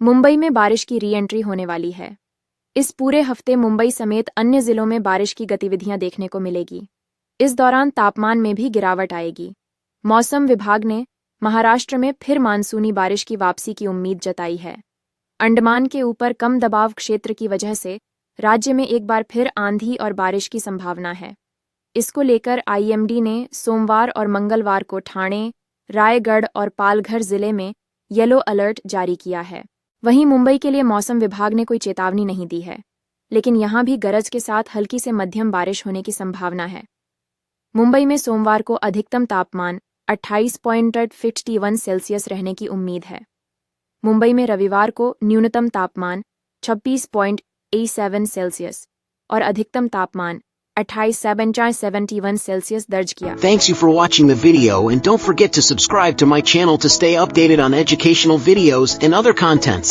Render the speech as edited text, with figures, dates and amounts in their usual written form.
मुंबई में बारिश की री एंट्री होने वाली है। इस पूरे हफ्ते मुंबई समेत अन्य जिलों में बारिश की गतिविधियां देखने को मिलेगी। इस दौरान तापमान में भी गिरावट आएगी। मौसम विभाग ने महाराष्ट्र में फिर मानसूनी बारिश की वापसी की उम्मीद जताई है। अंडमान के ऊपर कम दबाव क्षेत्र की वजह से राज्य में एक बार फिर आंधी और बारिश की संभावना है। इसको लेकर आईएमडी ने सोमवार और मंगलवार को ठाणे, रायगढ़ और पालघर जिले में येलो अलर्ट जारी किया है। वहीं मुंबई के लिए मौसम विभाग ने कोई चेतावनी नहीं दी है, लेकिन यहां भी गरज के साथ हल्की से मध्यम बारिश होने की संभावना है। मुंबई में सोमवार को अधिकतम तापमान 28.51 सेल्सियस रहने की उम्मीद है। मुंबई में रविवार को न्यूनतम तापमान 26.87 सेल्सियस और अधिकतम तापमान 28.71 सेल्सियस दर्ज किया। Thanks you for watching the video and don't forget to subscribe to my channel to stay updated on educational videos and other contents.